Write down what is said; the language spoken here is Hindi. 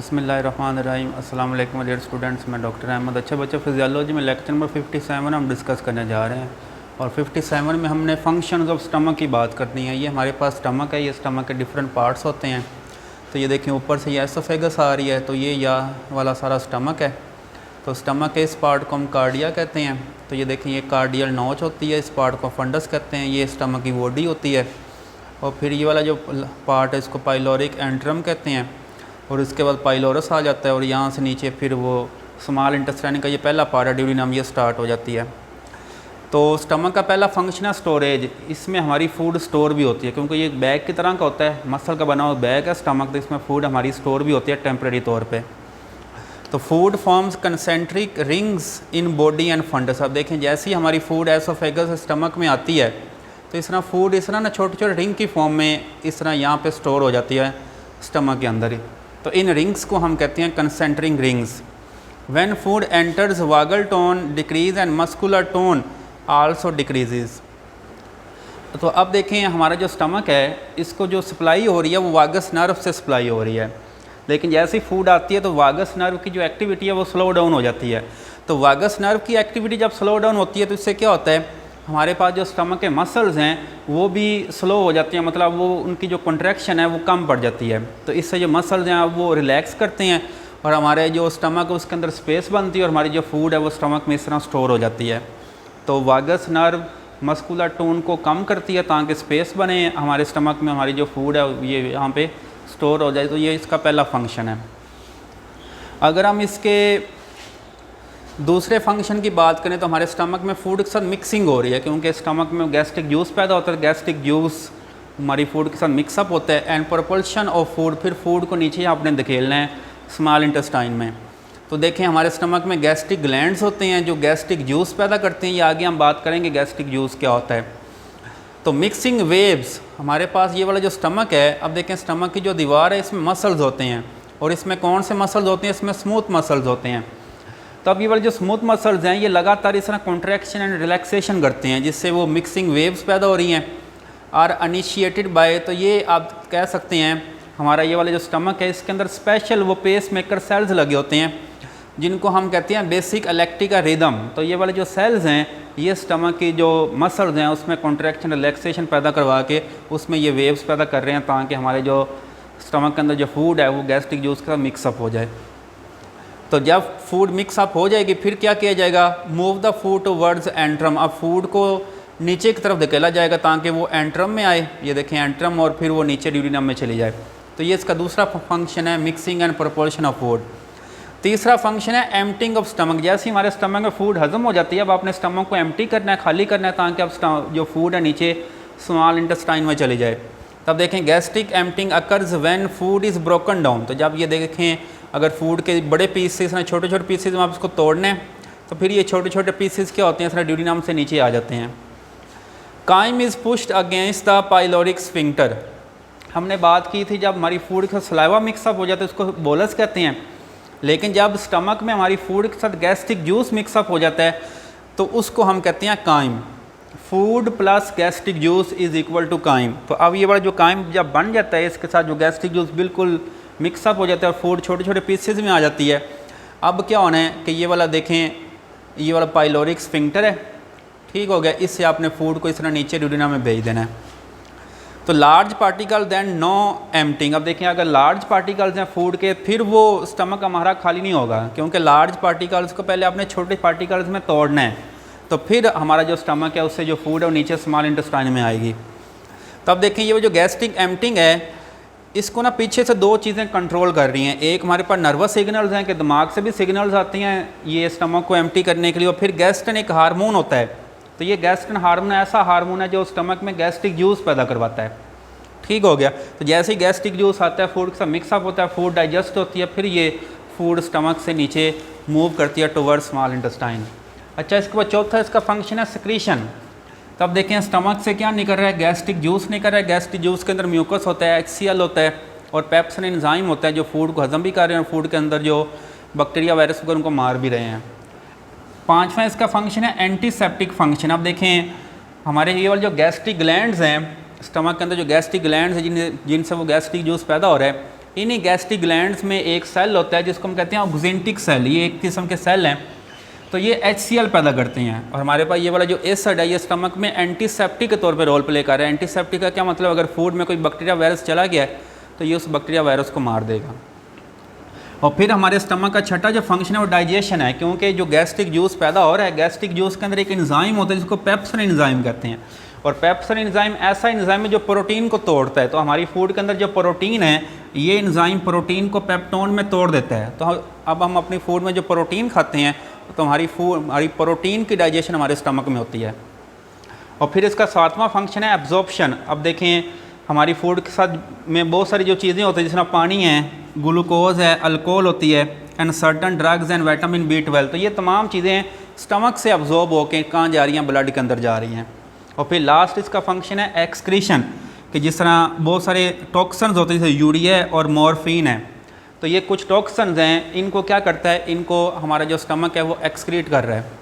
बिस्मिल्लाहिर्रहमानिर्रहीम। अस्सलाम वालेकुम डियर स्टूडेंट्स, मैं डॉक्टर अहमद। अच्छे बच्चे फिजियोलॉजी में लेक्चर नंबर 57 हम डिस्कस करने जा रहे हैं और 57 में हमने फंक्शंस ऑफ स्टमक की बात करनी है। ये हमारे पास स्टमक है, ये स्टमक के डिफरेंट पार्ट्स होते हैं। तो ये देखें ऊपर से ये एसोफेगस आ रही है, तो ये या वाला सारा स्टमक है। तो स्टमक के इस पार्ट को हम कार्डिया कहते हैं। तो ये देखें ये कार्डियल नोच होती है, इस पार्ट को फंडस कहते हैं। ये स्टमक की बॉडी होती है और फिर ये वाला जो पार्ट है इसको पाइलोरिक एंट्रम कहते हैं और इसके बाद पाइलोरस आ जाता है और यहाँ से नीचे फिर वो स्मॉल इंटेस्टाइन का ये पहला पार्ट है, ड्यूडिनम, ये स्टार्ट हो जाती है। तो स्टमक का पहला फंक्शन है स्टोरेज। इसमें हमारी फूड स्टोर भी होती है क्योंकि ये बैग की तरह का होता है, मसल का बना हुआ बैग है स्टमक, तो इसमें फूड हमारी स्टोर भी होती है टेम्प्रेरी तौर पे। तो food forms concentric rings in body and fundus. अब देखें जैसे ही हमारी फूड एसोफेगस स्टमक में आती है तो इस तरह फूड इस तरह ना छोटे छोटे रिंग की फॉर्म में इस तरह यहाँ पे स्टोर हो जाती है स्टमक के अंदर ही। तो इन रिंग्स को हम कहते हैं concentric rings. When food enters vagal tone decreases and muscular tone also decreases. तो अब देखें हमारा जो स्टमक है इसको जो सप्लाई हो रही है वो वागस नर्व से सप्लाई हो रही है, लेकिन जैसे ही फूड आती है तो वागस नर्व की जो एक्टिविटी है वो स्लो डाउन हो जाती है। तो वागस नर्व की एक्टिविटी जब स्लो डाउन होती है तो इससे क्या होता है, हमारे पास जो स्टमक के मसल्स हैं वो भी स्लो हो जाती हैं, मतलब वो उनकी जो कंट्रैक्शन है वो कम पड़ जाती है। तो इससे जो मसल्स हैं वो रिलैक्स करते हैं और हमारे जो स्टमक है उसके अंदर स्पेस बनती है और हमारी जो फूड है वो स्टमक में इस तरह स्टोर हो जाती है। तो वागस नर्व मस्कुलर टोन को कम करती है ताकि स्पेस बने हमारे स्टमक में, हमारी जो फूड है ये यहाँ पे स्टोर हो जाए। तो ये इसका पहला फंक्शन है। अगर हम इसके दूसरे फंक्शन की बात करें तो हमारे स्टमक में फूड के साथ मिक्सिंग हो रही है क्योंकि स्टमक में गैस्ट्रिक जूस पैदा होता है। गैस्ट्रिक जूस हमारी फूड के साथ मिक्सअप होता है एंड प्रोपल्शन ऑफ फूड, फिर फूड को नीचे आपने धकेलना है स्मॉल इंटेस्टाइन में। तो देखें हमारे स्टमक में गैस्ट्रिक ग्लैंड्स होते हैं जो गैस्ट्रिक जूस पैदा करते हैं। ये आगे हम बात करेंगे गैस्ट्रिक जूस क्या होता है। तो मिक्सिंग वेव्स हमारे पास ये वाला जो स्टमक है, अब देखें स्टमक की जो दीवार है इसमें मसल्स होते हैं और इसमें कौन से मसल्स होते हैं, इसमें स्मूथ मसल्स होते हैं। तो अब ये वाले जो स्मूथ मसल्स हैं ये लगातार इस तरह कॉन्ट्रैक्शन एंड रिलैक्सेशन करते हैं जिससे वो मिक्सिंग वेव्स पैदा हो रही हैं और इनिशिएटेड बाय। तो ये आप कह सकते हैं हमारा ये वाला जो स्टमक है इसके अंदर स्पेशल वो पेस मेकर सेल्स लगे होते हैं जिनको हम कहते हैं बेसिक इलेक्ट्रिकल रिदम। तो ये वाले जो सेल्स हैं ये स्टमक की जो मसल्स हैं उसमें कॉन्ट्रैक्शन रिलैक्सेशन पैदा करवा के उसमें ये वेव्स पैदा कर रहे हैं ताकि हमारे जो स्टमक के अंदर जो फूड है वो गैस्ट्रिक जूस के साथ मिक्सअप हो जाए। तो जब फूड मिक्सअप हो जाएगी फिर क्या किया जाएगा, move the food towards antrum. अब फूड को नीचे की तरफ धकेला जाएगा ताकि वो एंट्रम में आए, ये देखें एंट्रम, और फिर वो नीचे ड्यूडिनम में चली जाए। तो ये इसका दूसरा फंक्शन है mixing and proportion of food. तीसरा फंक्शन है एम्प्टिंग ऑफ स्टमक। जैसे ही हमारे स्टमक में फूड हजम हो जाती है अब आपने स्टमक को एम्प्टी करना है, खाली करना है ताकि अब जो फूड है नीचे स्मॉल इंटेस्टाइन में चली जाए। तब देखें gastric emptying occurs when food is broken down. तो जब ये देखें अगर फूड के बड़े पीसेस हैं, छोटे छोटे पीसेस में आप इसको तोड़ने हैं तो फिर ये छोटे छोटे पीसेस क्या होते हैं, इस ड्यूडिनम से नीचे आ जाते हैं। Chyme is pushed against the pyloric sphincter. हमने बात की थी जब हमारी फूड का सलाइवा मिक्सअप हो जाता है उसको बोलस कहते हैं, लेकिन जब स्टमक में हमारी फूड के साथ गैस्ट्रिक जूस मिक्सअप हो जाता है तो उसको हम कहते हैं chyme. Food plus gastric juice is equal to chyme. तो अब ये वाला जो काइम जब बन जाता है इसके साथ जो गैस्ट्रिक जूस बिल्कुल मिक्सअप हो जाता है और फूड छोटे छोटे पीसेस में आ जाती है। अब क्या होना है कि ये वाला देखें ये वाला पाइलोरिक स्फिंक्टर है, ठीक हो गया, इससे आपने फूड को इस तरह नीचे ड्यूडिनम में भेज देना है। तो large particle then no emptying. अब देखें अगर लार्ज पार्टिकल्स हैं फूड के फिर वो स्टमक हमारा खाली नहीं होगा क्योंकि लार्ज पार्टिकल्स को पहले आपने छोटे पार्टिकल्स में तोड़ना है तो फिर हमारा जो स्टमक है उससे जो फूड है वो नीचे स्मॉल इंटेस्टाइन में आएगी। तो अब देखें ये जो गैस्ट्रिक एम्प्टिंग है इसको ना पीछे से दो चीज़ें कंट्रोल कर रही हैं। एक हमारे पास नर्वस सिग्नल्स हैं कि दिमाग से भी सिग्नल्स आती हैं ये स्टमक को एम्प्टी करने के लिए, और फिर गैस्ट्रिन एक हार्मोन होता है। तो ये गैस्ट्रिन हार्मोन ऐसा हार्मोन है जो स्टमक में गैस्ट्रिक जूस पैदा करवाता है, ठीक हो गया। तो जैसे ही गैस्ट्रिक जूस आता है फूड के साथ मिक्सअप होता है, फूड डाइजेस्ट होती है, फिर ये फूड स्टमक से नीचे मूव करती है टुवर्ड्स स्मॉल इंटेस्टाइन। अच्छा, इसके बाद चौथा इसका फंक्शन है सिक्रीशन। तब देखें स्टमक से क्या निकल रहा है, गैस्ट्रिक जूस निकल रहा है। गैस्ट्रिक जूस के अंदर म्यूकस होता है, HCl होता है और पेप्सिन एंजाइम होता है जो फूड को हजम भी कर रहे हैं और फूड के अंदर जो बैक्टीरिया वायरस वगैरह उनको मार भी रहे हैं। पांचवा इसका फंक्शन है एंटीसेप्टिक फंक्शन। अब देखें हमारे ये वाले जो गैस्ट्रिक ग्लैंड्स हैं स्टमक के अंदर, जो गैस्ट्रिक ग्लैंड्स हैं जिनसे वो गैस्ट्रिक जूस पैदा हो रहा है, इन्हीं गैस्ट्रिक ग्लैंड्स में एक सेल होता है जिसको हम कहते हैं ऑक्जेंटिक सेल, ये एक किस्म के सेल हैं, तो ये HCl पैदा करते हैं। और हमारे पास ये वाला जो एसिड है ये स्टमक में एंटीसेप्टिक के तौर पे रोल प्ले कर रहा है। एंटीसेप्टिक का क्या मतलब, अगर फूड में कोई बैक्टीरिया वायरस चला गया है तो ये उस बैक्टीरिया वायरस को मार देगा। और फिर हमारे स्टमक का छठा जो फंक्शन है वो डाइजेशन है, क्योंकि जो गैस्ट्रिक जूस पैदा हो रहा है, गैस्ट्रिक जूस के अंदर एक एंजाइम होता है जिसको पेप्सिन एंजाइम कहते हैं। और पेप्सिन एंजाइम ऐसा एंजाइम है जो प्रोटीन को तोड़ता है। तो हमारी फूड के अंदर जो प्रोटीन है ये एंजाइम प्रोटीन को पेप्टोन में तोड़ देता है। तो अब हम अपनी फूड में जो प्रोटीन खाते हैं तो हमारी प्रोटीन की डाइजेशन हमारे स्टमक में होती है। और फिर इसका सातवां फंक्शन है एब्जॉर्प्शन। अब देखें हमारी फूड के साथ में बहुत सारी जो चीज़ें होती हैं, जिसमें पानी है, ग्लूकोज है, अल्कोहल होती है, and certain drugs and vitamin B12, तो ये तमाम चीज़ें स्टमक से अब्जॉर्ब होकर कहाँ जा रही हैं, ब्लड के अंदर जा रही हैं। और फिर लास्ट इसका फंक्शन है एक्सक्रीशन, कि जिस तरह बहुत सारे टॉक्सिन्स होते हैं जैसे यूरिया और मॉर्फिन है, तो ये कुछ टॉक्सिन्स हैं, इनको क्या करता है, इनको हमारा जो स्टमक है वो एक्सक्रीट कर रहा है।